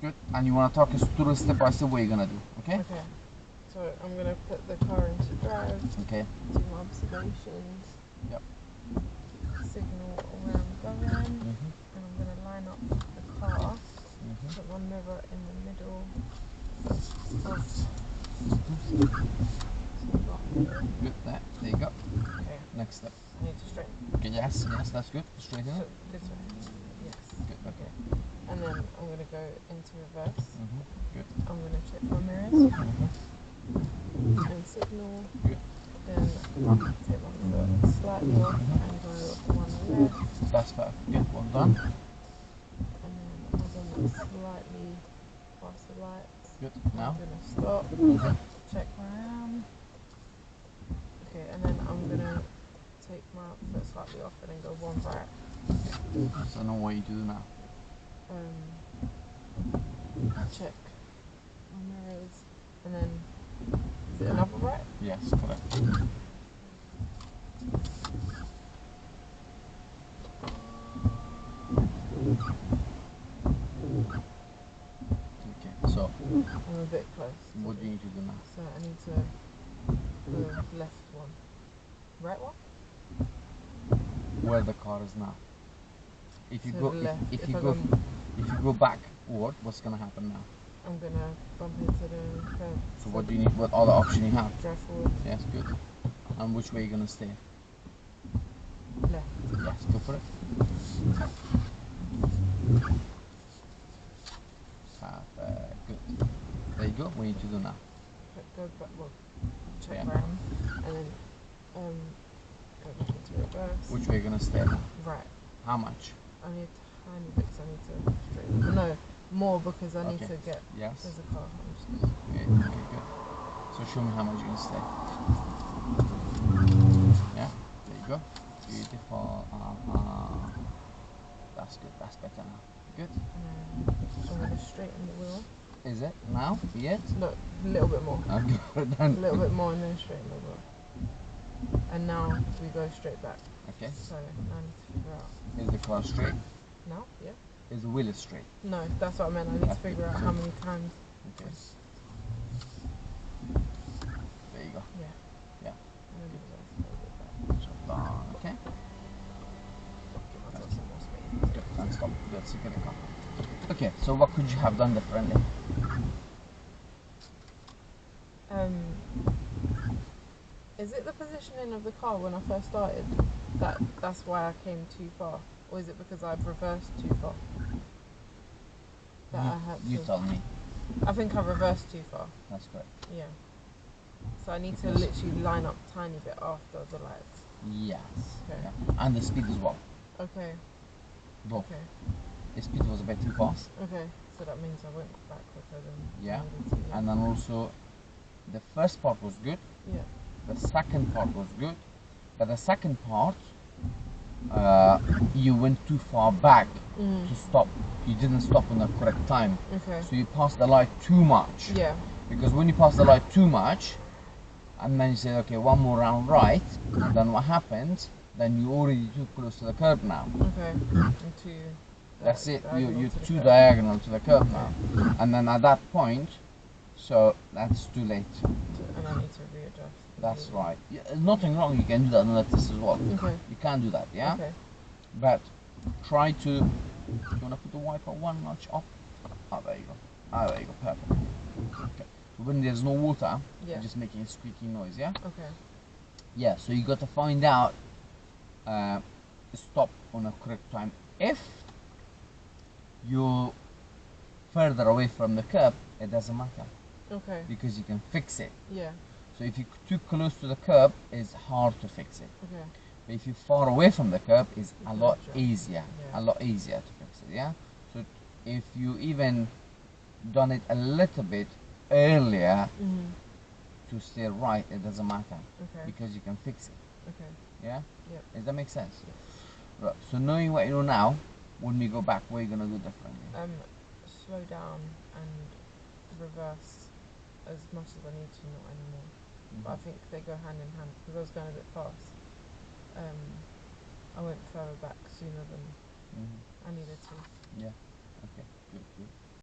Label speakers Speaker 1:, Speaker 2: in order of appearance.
Speaker 1: Good. And you want to talk us through step by step what you're gonna do, okay?
Speaker 2: Okay. So I'm gonna put the car into drive.
Speaker 1: Okay.
Speaker 2: Do my observations.
Speaker 1: Yep.
Speaker 2: Signal where I'm going, and I'm gonna line up the car. Put my mirror in the middle of.
Speaker 1: Good. There you go.
Speaker 2: Okay.
Speaker 1: Next step.
Speaker 2: I need to straighten.
Speaker 1: Okay. Yes. That's good. Straighten
Speaker 2: So
Speaker 1: it.
Speaker 2: this way. Yes.
Speaker 1: Good. Okay.
Speaker 2: And then I'm gonna go into reverse.
Speaker 1: Good.
Speaker 2: I'm gonna check my mirrors and signal.
Speaker 1: Good.
Speaker 2: Then take my foot slightly off and go one left.
Speaker 1: That's perfect. Good. Well done.
Speaker 2: And then as I'm slightly past the lights,
Speaker 1: Good. Now.
Speaker 2: I'm gonna stop. Check where I am. Okay, and then I'm gonna take my foot slightly off and then go one right.
Speaker 1: So I know what you do now.
Speaker 2: Check my mirrors, and then is it another right?
Speaker 1: Yes, correct. Okay, so
Speaker 2: I'm a bit close.
Speaker 1: what do you need to do now?
Speaker 2: So I need to go left one, right one.
Speaker 1: Where the car is now. If you
Speaker 2: To
Speaker 1: go,
Speaker 2: the left.
Speaker 1: if you go backward, what's gonna happen now?
Speaker 2: I'm gonna bump into the curb.
Speaker 1: So what do you need? What other option you have?
Speaker 2: Drive forward.
Speaker 1: Yes, good. And which way are you gonna stay?
Speaker 2: Left.
Speaker 1: Yes, go for it. Good. There you go. What do you need to do now?
Speaker 2: Go back. Well, check
Speaker 1: Yeah.
Speaker 2: where I am, and then go back into reverse.
Speaker 1: Which way are you gonna stay now?
Speaker 2: Right.
Speaker 1: How much?
Speaker 2: Only a tiny bit, so I need to straighten. No, more because I need
Speaker 1: Okay.
Speaker 2: to get.
Speaker 1: Yes.
Speaker 2: There's a car. I'm just gonna.
Speaker 1: Okay, good. So show me how much you're gonna stay. Yeah, there you go. Beautiful. That's good. That's better now. Good.
Speaker 2: I'm gonna straighten the wheel.
Speaker 1: Is it now? Yet?
Speaker 2: No, a little bit more.
Speaker 1: Good.
Speaker 2: A little bit more and then straighten the wheel. And now we go straight back.
Speaker 1: Okay.
Speaker 2: So now I need to figure out.
Speaker 1: Is the car straight?
Speaker 2: Now? Yeah.
Speaker 1: Is the wheel straight?
Speaker 2: No, that's what I meant. I need to figure out how many times.
Speaker 1: Okay. There you go.
Speaker 2: Yeah.
Speaker 1: Yeah.
Speaker 2: And then reverse a little bit back.
Speaker 1: Shut down. Okay.
Speaker 2: Give myself some more space.
Speaker 1: Good. And stop. Good. Secure the car. Okay. So what could you have done differently?
Speaker 2: Is it the positioning of the car when I first started? That's why I came too far? Or is it because I've reversed too far?
Speaker 1: You tell me.
Speaker 2: I think I reversed too far.
Speaker 1: That's correct.
Speaker 2: Yeah. So I need to literally line up a tiny bit after the lights.
Speaker 1: Yes.
Speaker 2: Okay.
Speaker 1: Yeah. And the speed as well.
Speaker 2: Okay.
Speaker 1: Both.
Speaker 2: Okay.
Speaker 1: The speed was a bit too fast.
Speaker 2: Okay. So that means I went back quicker than
Speaker 1: Yeah.
Speaker 2: I needed to, yeah.
Speaker 1: And then also, the first part was good.
Speaker 2: Yeah.
Speaker 1: The second part was good. But the second part, you went too far back to stop. You didn't stop in the correct time.
Speaker 2: Okay.
Speaker 1: So you passed the light too much.
Speaker 2: Yeah.
Speaker 1: Because when you pass the light too much, and then you say, okay, one more round right, and then what happens? Then you already too close to the curb now.
Speaker 2: Okay.
Speaker 1: That's it. You're too diagonal to the curb now. And then at that point, so that's too late.
Speaker 2: And I need to readjust.
Speaker 1: That's right. Yeah, there's nothing wrong. You can do that on this as well.
Speaker 2: Okay.
Speaker 1: You can do that, yeah?
Speaker 2: Okay.
Speaker 1: But try to... You want to put the wiper one notch up? Oh, there you go. Ah, there you go. Perfect. Okay. So when there's no water, you're just making a squeaky noise, yeah?
Speaker 2: Okay.
Speaker 1: Yeah, so you got to find out stop on a correct time. If you're further away from the curb, it doesn't matter.
Speaker 2: Okay.
Speaker 1: Because you can fix it.
Speaker 2: Yeah.
Speaker 1: So if you're too close to the curb, it's hard to fix it.
Speaker 2: Okay.
Speaker 1: But if you're far away from the curb, it's a lot
Speaker 2: Gotcha.
Speaker 1: easier.
Speaker 2: Yeah.
Speaker 1: A lot easier to fix it, yeah? So if you even done it a little bit earlier to stay right, it doesn't matter.
Speaker 2: Okay.
Speaker 1: Because you can fix it.
Speaker 2: Okay.
Speaker 1: Yeah?
Speaker 2: Yep.
Speaker 1: Does that make sense?
Speaker 2: Yes.
Speaker 1: Right. So knowing what you know now, when we go back, what are you gonna do differently?
Speaker 2: Slow down and reverse as much as I need to, not anymore. But I think they go hand in hand because I was going a bit fast. I went further back sooner than I needed to.
Speaker 1: Yeah. Okay. Good. Good.